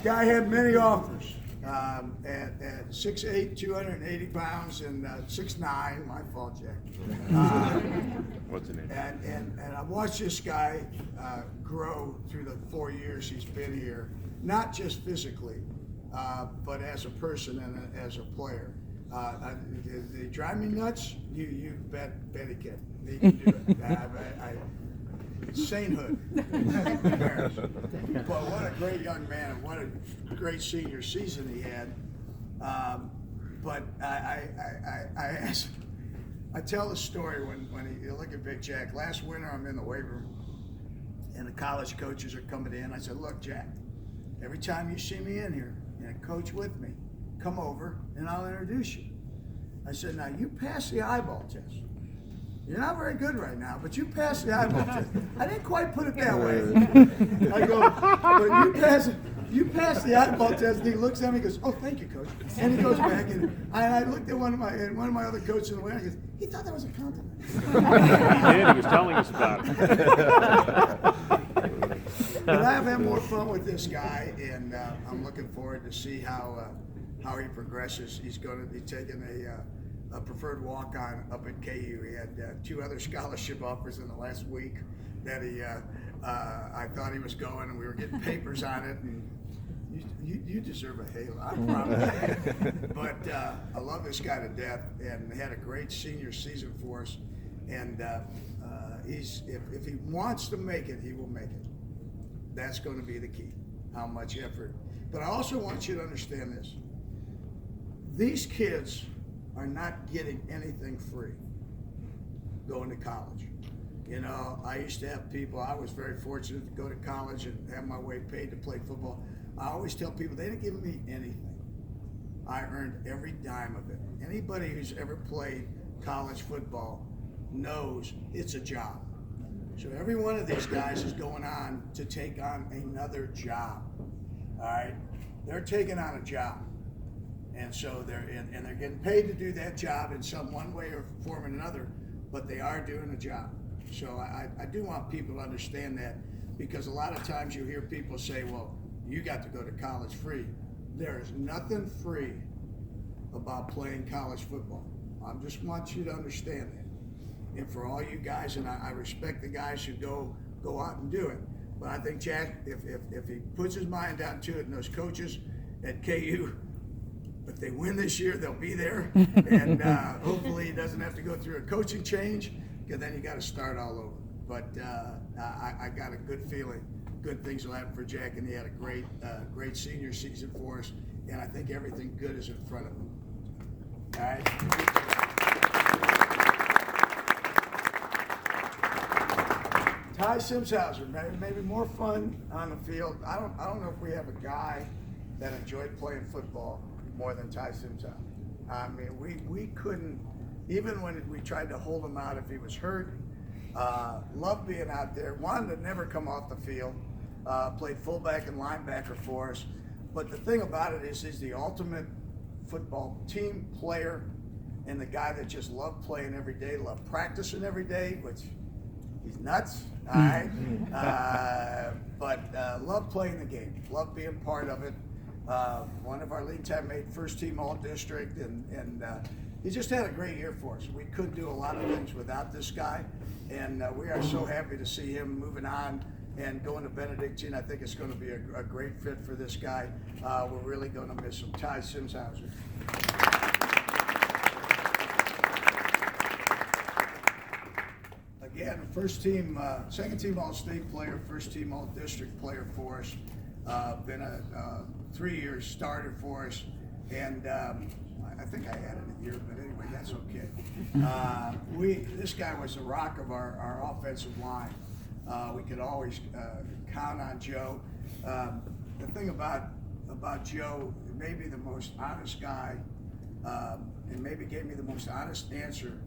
Guy had many offers. At 6'8", 280 pounds, and 6'9", my fault, Jack. What's the name? And I've watched this guy grow through the 4 years he's been here, not just physically, but as a person and as a player. They drive me nuts. You bet he can. He can do it. Sainthood. But what a great young man, and what a great senior season he had. But I tell the story when you look at Big Jack. Last winter, I'm in the weight room, and the college coaches are coming in. I said, "Look, Jack, every time you see me in here and coach with me, come over and I'll introduce you." I said, "Now you pass the eyeball test. You're not very good right now, but you passed the eyeball test." I didn't quite put it that way. I go, "But you passed the eyeball test." And he looks at me and goes, "Oh, thank you, coach." And he goes back, and I looked at one of my other coaches in the way, and he goes, "He thought that was a compliment." He did. He was telling us about it. But I've had more fun with this guy, and I'm looking forward to see how he progresses. He's going to be taking a preferred walk-on up at KU. He had 2 other scholarship offers in the last week that I thought he was going, and we were getting papers on it. And you deserve a halo, I promise. But I love this guy to death, and he had a great senior season for us. And if he wants to make it, he will make it. That's going to be the key. How much effort. But I also want you to understand this. These kids are not getting anything free going to college. You know, I used to have people, I was very fortunate to go to college and have my way paid to play football. I always tell people they didn't give me anything. I earned every dime of it. Anybody who's ever played college football knows it's a job. So every one of these guys is going on to take on another job. All right? They're taking on a job. And so they're getting paid to do that job in some one way or form or another, but they are doing a job. So I do want people to understand that, because a lot of times you hear people say, "Well, you got to go to college free." There is nothing free about playing college football. I just want you to understand that. And for all you guys, and I respect the guys who go out and do it, but I think Jack, if he puts his mind down to it, and those coaches at KU, if they win this year, they'll be there, and hopefully he doesn't have to go through a coaching change, because then you got to start all over. But I got a good feeling, good things will happen for Jack, and he had a great senior season for us, and I think everything good is in front of him. All right. Ty Simsheuser, maybe more fun on the field. I don't know if we have a guy that enjoyed playing football more than Ty Simsheuser. I mean, we couldn't, even when we tried to hold him out if he was hurt. Loved being out there. Wanted to never come off the field. Played fullback and linebacker for us. But the thing about it is he's the ultimate football team player, and the guy that just loved playing every day, loved practicing every day, which he's nuts, all right? But loved playing the game, loved being part of it. One of our league time made first team all district, and he just had a great year for us. We couldn't do a lot of things without this guy, and we are so happy to see him moving on and going to Benedictine. I think it's going to be a great fit for this guy. We're really going to miss him. Ty Simsheuser. Again, first team, second team all-state player, first team all-district player for us. Been a 3-year starter for us, and I think I added a year, but anyway, that's okay. This guy was the rock of our offensive line. We could always count on Joe. The thing about Joe, maybe the most honest guy, and maybe gave me the most honest answer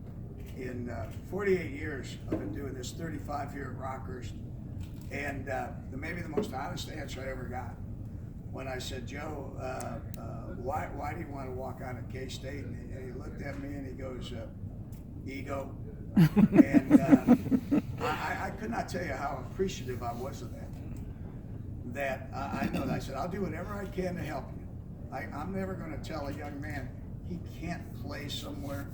in 48 years I've been doing this, 35 here at Rockhurst, and maybe the most honest answer I ever got. When I said, "Joe, why do you want to walk on at K-State?" And he looked at me and he goes, "Ego." And I could not tell you how appreciative I was of that. that I know that I said, I'll do whatever I can to help you. I'm never going to tell a young man he can't play somewhere,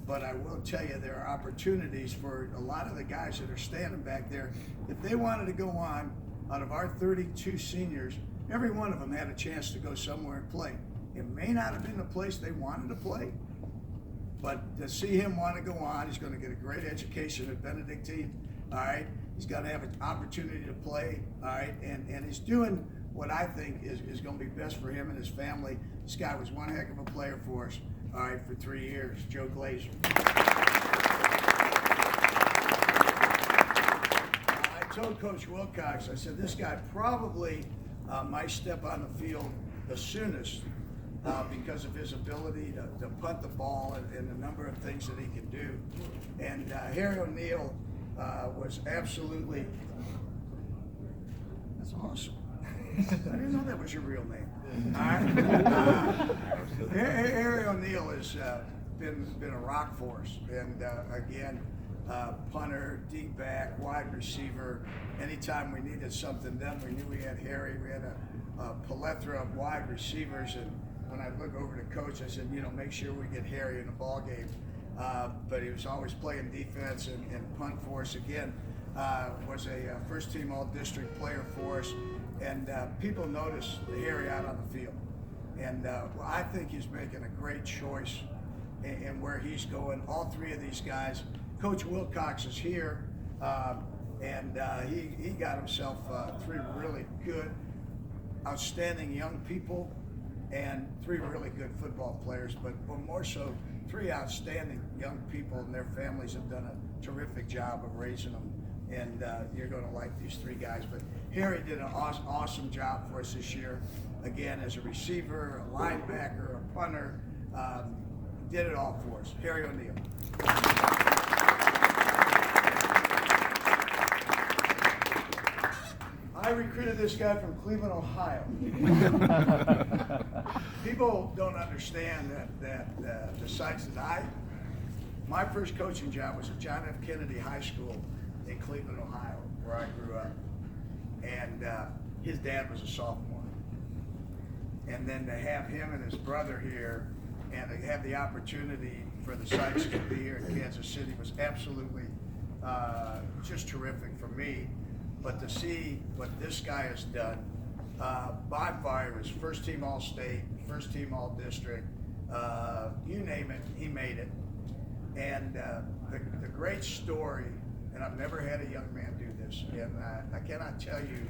but I will tell you there are opportunities for a lot of the guys that are standing back there. If they wanted to go on, out of our 32 seniors, every one of them had a chance to go somewhere and play. It may not have been the place they wanted to play, but to see him want to go on, he's going to get a great education at Benedictine, all right? He's going to have an opportunity to play, all right? And he's doing what I think is going to be best for him and his family. This guy was one heck of a player for us, all right, for 3 years, Joe Glaser. I told Coach Wilcox, I said, this guy probably might step on the field the soonest because of his ability to punt the ball and the number of things that he can do. And Harry O'Neill was absolutely, that's awesome. I didn't know that was your real name. All right. Harry O'Neill has been a rock for us, and again, punter, deep back, wide receiver. Anytime we needed something done, we knew we had Harry. We had a plethora of wide receivers, and when I look over to Coach, I said, make sure we get Harry in the ball game. But he was always playing defense and punt for us. Again, was a first-team all-district player for us. And people notice Harry out on the field. And I think he's making a great choice in where he's going. All three of these guys. Coach Wilcox is here, and he got himself 3 really good, outstanding young people and 3 really good football players, but more so 3 outstanding young people, and their families have done a terrific job of raising them. And you're going to like these 3 guys. But Harry did an awesome job for us this year. Again, as a receiver, a linebacker, a punter, did it all for us. Harry O'Neill. I recruited this guy from Cleveland, Ohio. People don't understand that the Sykes that my first coaching job was at John F. Kennedy High School in Cleveland, Ohio, where I grew up. And his dad was a sophomore. And then to have him and his brother here and to have the opportunity for the Sykes to be here in Kansas City was absolutely just terrific for me. But to see what this guy has done, by far, he was first team All-State, first team All-District, you name it, he made it. And the great story, and I've never had a young man do this, and I cannot tell you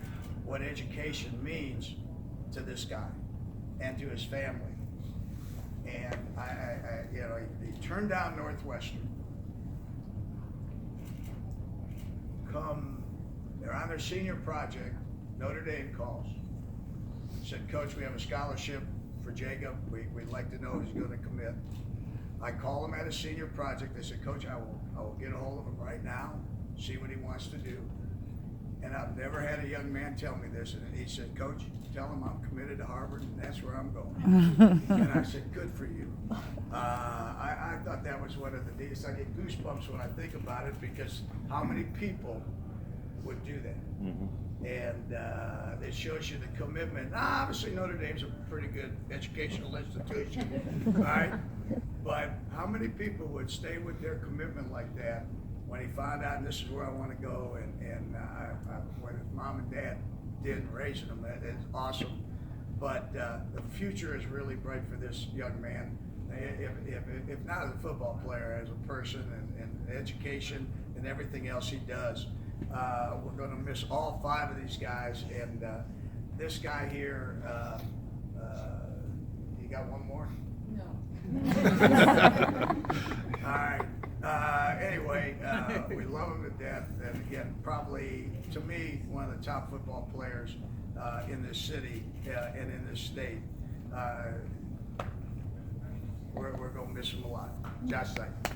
what education means to this guy and to his family. And he turned down Northwestern. They're on their senior project, Notre Dame calls. Said, Coach, we have a scholarship for Jacob. We'd like to know if he's going to commit. I call him at a senior project. They said, Coach, I will get a hold of him right now, see what he wants to do. And I've never had a young man tell me this. And he said, Coach, tell him I'm committed to Harvard, and that's where I'm going. And I said, good for you. I thought that was one of the neatest. I get goosebumps when I think about it, because how many people would do that? Mm-hmm. And it shows you the commitment. Obviously, Notre Dame's a pretty good educational institution, right? But how many people would stay with their commitment like that when he found out this is where I want to go, and what his mom and dad did raising him? That is awesome. But the future is really bright for this young man. If not as a football player, as a person and education and everything else he does. We're going to miss all 5 of these guys, and this guy here, you got one more? No. All right. Anyway, we love him to death, and again, probably, to me, one of the top football players in this city and in this state. We're going to miss him a lot. Josh Sykes.